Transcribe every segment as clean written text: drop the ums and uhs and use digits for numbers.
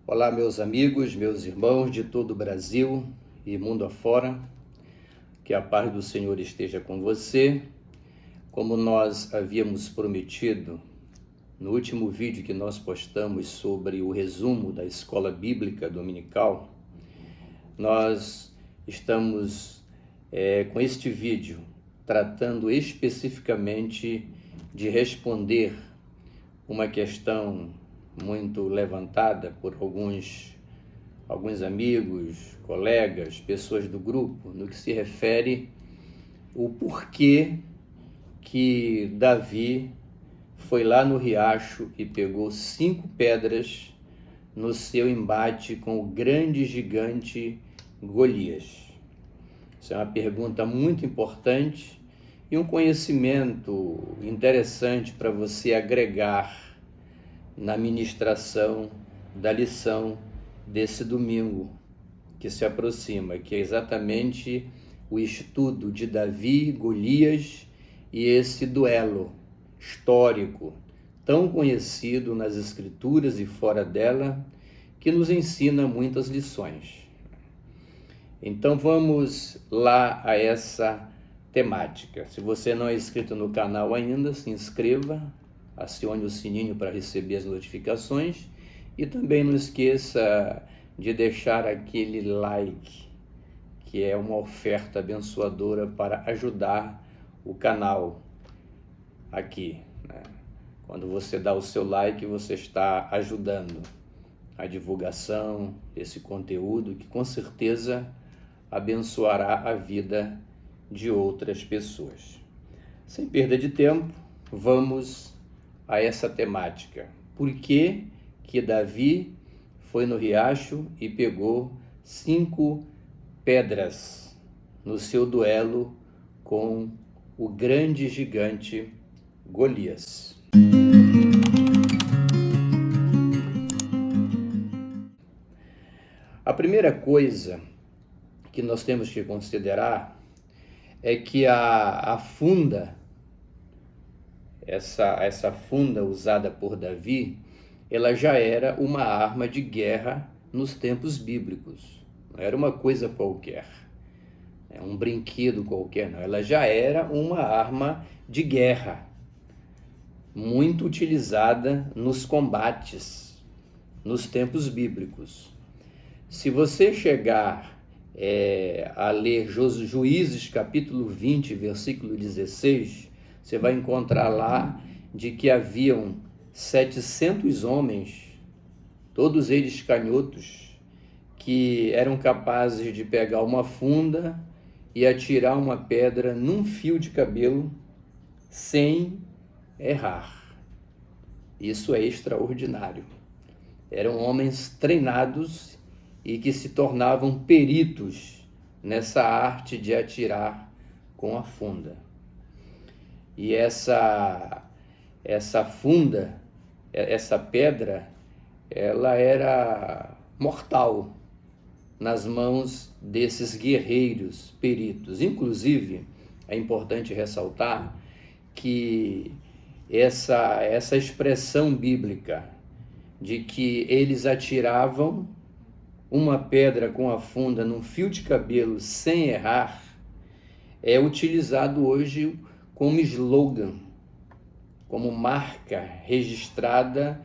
Olá, meus amigos, meus irmãos de todo o Brasil e mundo afora, que a paz do Senhor esteja com você. Como nós havíamos prometido no último vídeo que nós postamos sobre o resumo da Escola Bíblica Dominical, nós estamos com este vídeo tratando especificamente de responder uma questão muito levantada por alguns amigos, colegas, pessoas do grupo, no que se refere o porquê que Davi foi lá no riacho e pegou 5 pedras no seu embate com o grande gigante Golias. Isso é uma pergunta muito importante e um conhecimento interessante para você agregar na ministração da lição desse domingo que se aproxima, que é exatamente o estudo de Davi, Golias e esse duelo histórico tão conhecido nas Escrituras e fora dela, que nos ensina muitas lições. Então vamos lá a essa temática. Se você não é inscrito no canal ainda, se inscreva, acione o sininho para receber as notificações e também não esqueça de deixar aquele like, que é uma oferta abençoadora para ajudar o canal aqui, né? Quando você dá o seu like, você está ajudando a divulgação desse conteúdo que com certeza abençoará a vida de outras pessoas. Sem perda de tempo, vamos a essa temática. Por que Davi foi no riacho e pegou 5 pedras no seu duelo com o grande gigante Golias? A primeira coisa que nós temos que considerar é que a funda, essa funda usada por Davi, ela já era uma arma de guerra nos tempos bíblicos. Não era uma coisa qualquer, um brinquedo qualquer, não. Ela já era uma arma de guerra, muito utilizada nos combates, nos tempos bíblicos. Se você chegar a ler Juízes capítulo 20, versículo 16, você vai encontrar lá de que haviam 700 homens, todos eles canhotos, que eram capazes de pegar uma funda e atirar uma pedra num fio de cabelo sem errar. Isso é extraordinário. Eram homens treinados e que se tornavam peritos nessa arte de atirar com a funda. E essa funda, essa pedra, ela era mortal nas mãos desses guerreiros peritos. Inclusive, é importante ressaltar que essa expressão bíblica de que eles atiravam uma pedra com a funda num fio de cabelo sem errar é utilizado hoje como slogan, como marca registrada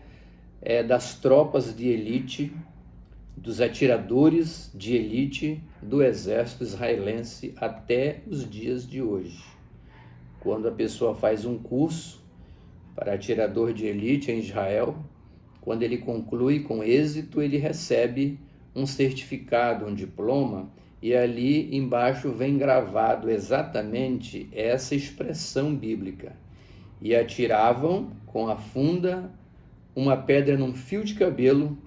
das tropas de elite, dos atiradores de elite do exército israelense até os dias de hoje. Quando a pessoa faz um curso para atirador de elite em Israel, quando ele conclui com êxito, ele recebe um certificado, um diploma, e ali embaixo vem gravado exatamente essa expressão bíblica. E atiravam com a funda uma pedra num fio de cabelo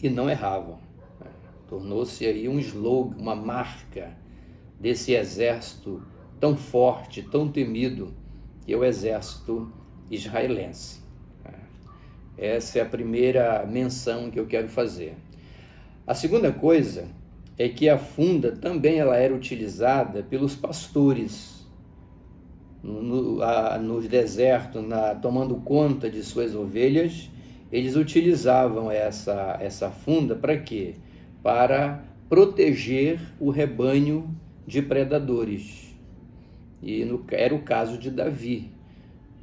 e não erravam. Tornou-se aí um slogan, uma marca desse exército tão forte, tão temido, que é o exército israelense. Essa é a primeira menção que eu quero fazer. A segunda coisa é que a funda também ela era utilizada pelos pastores no deserto, tomando conta de suas ovelhas eles utilizavam essa funda para quê? Para proteger o rebanho de predadores. E era o caso de Davi,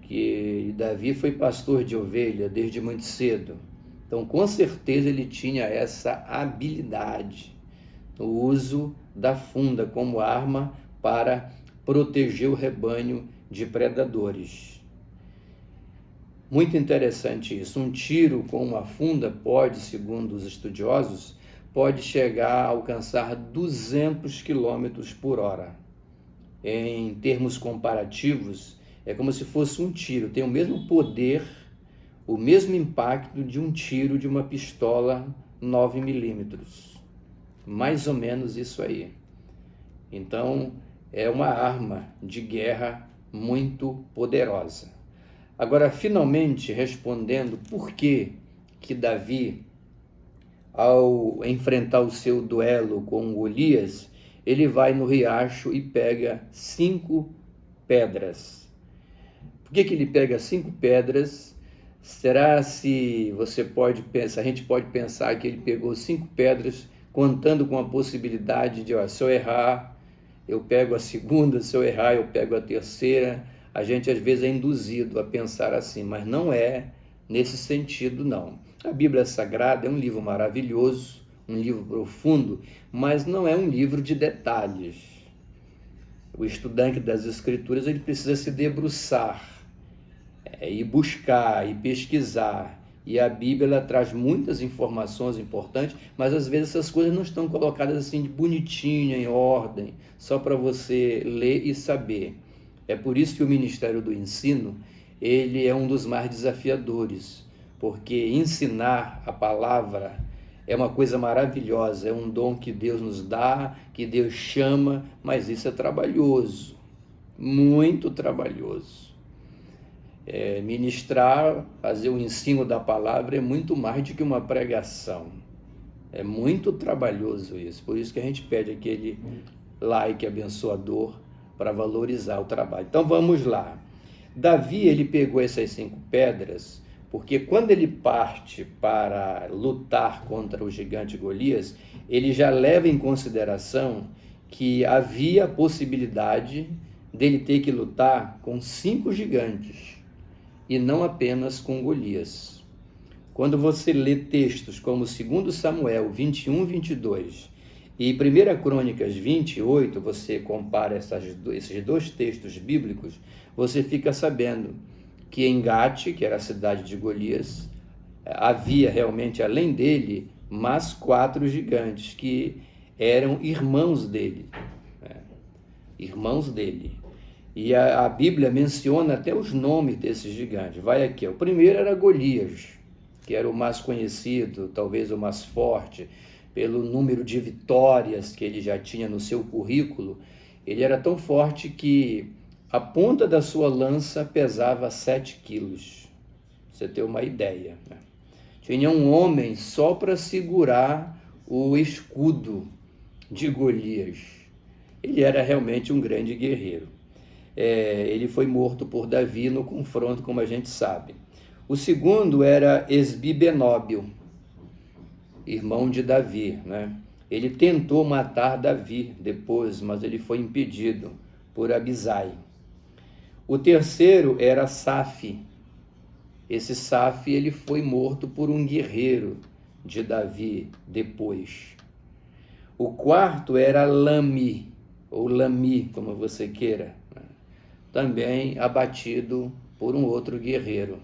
que Davi foi pastor de ovelha desde muito cedo. Então, com certeza, ele tinha essa habilidade, o uso da funda como arma para proteger o rebanho de predadores. Muito interessante isso. Um tiro com uma funda pode, segundo os estudiosos, pode chegar a alcançar 200 km por hora. Em termos comparativos, é como se fosse um tiro, tem o mesmo poder, o mesmo impacto de um tiro de uma pistola 9mm. Mais ou menos isso aí. Então, é uma arma de guerra muito poderosa. Agora, finalmente, respondendo por que Davi, ao enfrentar o seu duelo com Golias, ele vai no riacho e pega 5 pedras. Por que ele pega 5 pedras? Será se você pode pensar, a gente pode pensar que ele pegou 5 pedras contando com a possibilidade de, se eu errar, eu pego a segunda, se eu errar, eu pego a terceira. A gente às vezes é induzido a pensar assim, mas não é nesse sentido, não. A Bíblia Sagrada é um livro maravilhoso, um livro profundo, mas não é um livro de detalhes. O estudante das Escrituras, ele precisa se debruçar, e buscar, e pesquisar. E a Bíblia, ela traz muitas informações importantes, mas às vezes essas coisas não estão colocadas assim de bonitinho, em ordem, só para você ler e saber. É por isso que o Ministério do Ensino, ele é um dos mais desafiadores, porque ensinar a palavra é uma coisa maravilhosa, é um dom que Deus nos dá, que Deus chama, mas isso é trabalhoso, muito trabalhoso. Ministrar, fazer o ensino da palavra é muito mais do que uma pregação. É muito trabalhoso isso, por isso que a gente pede aquele like abençoador para valorizar o trabalho. Então vamos lá. Davi, ele pegou essas 5 pedras, porque quando ele parte para lutar contra o gigante Golias, ele já leva em consideração que havia a possibilidade dele ter que lutar com 5 gigantes, e não apenas com Golias. Quando você lê textos como 2 Samuel 21, 22 e 1 Crônicas 28, você compara esses 2 textos bíblicos, você fica sabendo que em Gate, que era a cidade de Golias, havia realmente, além dele, mais 4 gigantes que eram irmãos dele. Irmãos dele. E a Bíblia menciona até os nomes desses gigantes. Vai aqui, o primeiro era Golias, que era o mais conhecido, talvez o mais forte, pelo número de vitórias que ele já tinha no seu currículo. Ele era tão forte que a ponta da sua lança pesava 7 quilos. Você tem uma ideia, né? Tinha um homem só para segurar o escudo de Golias. Ele era realmente um grande guerreiro. Ele foi morto por Davi no confronto, como a gente sabe. O segundo era Esbi-Benóbio, irmão de Davi, né? Ele tentou matar Davi depois, mas ele foi impedido por Abisai. O terceiro era Safi. Esse Safi, ele foi morto por um guerreiro de Davi depois. O quarto era Lami, ou Lami, como você queira, também abatido por um outro guerreiro.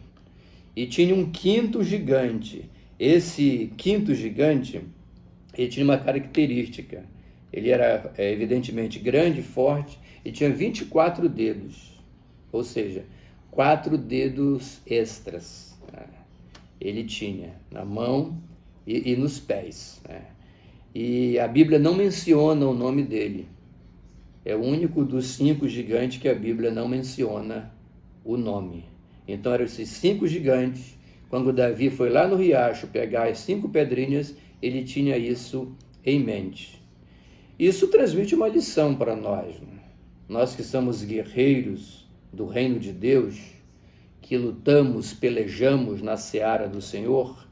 E tinha um quinto gigante. Esse quinto gigante, ele tinha uma característica. Ele era evidentemente grande, forte, e tinha 24 dedos, ou seja, 4 dedos extras. Ele tinha na mão e nos pés. E a Bíblia não menciona o nome dele. É o único dos 5 gigantes que a Bíblia não menciona o nome. Então eram esses 5 gigantes. Quando Davi foi lá no riacho pegar as 5 pedrinhas, ele tinha isso em mente. Isso transmite uma lição para nós, né? Nós que somos guerreiros do reino de Deus, que lutamos, pelejamos na seara do Senhor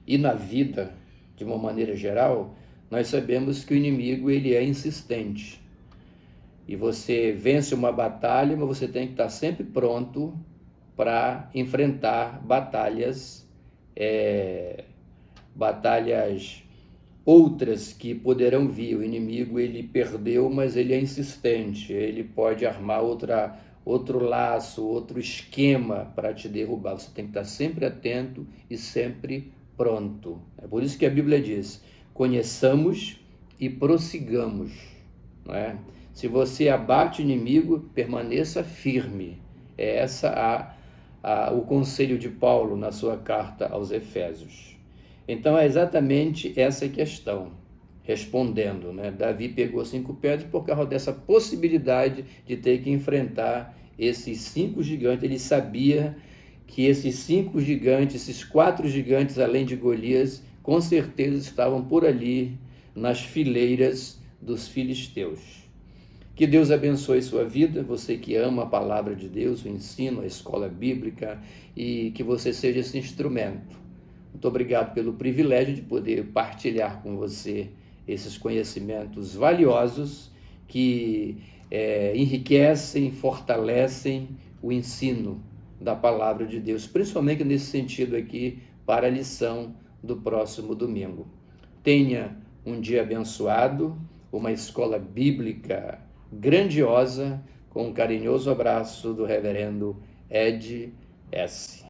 e na vida de uma maneira geral, nós sabemos que o inimigo ele é insistente. E você vence uma batalha, mas você tem que estar sempre pronto para enfrentar batalhas outras que poderão vir. O inimigo ele perdeu, mas ele é insistente, ele pode armar outro laço, outro esquema para te derrubar. Você tem que estar sempre atento e sempre pronto. É por isso que a Bíblia diz: conheçamos e prossigamos, não é? Se você abate o inimigo, permaneça firme. É essa o conselho de Paulo na sua carta aos Efésios. Então é exatamente essa questão, respondendo, né? Davi pegou 5 pedras por causa dessa possibilidade de ter que enfrentar esses 5 gigantes. Ele sabia que esses 5 gigantes, esses 4 gigantes, além de Golias, com certeza estavam por ali nas fileiras dos filisteus. Que Deus abençoe sua vida, você que ama a palavra de Deus, o ensino, a escola bíblica, e que você seja esse instrumento. Muito obrigado pelo privilégio de poder partilhar com você esses conhecimentos valiosos que enriquecem, fortalecem o ensino da palavra de Deus, principalmente nesse sentido aqui, para a lição do próximo domingo. Tenha um dia abençoado, uma escola bíblica grandiosa, com um carinhoso abraço do reverendo Ed S.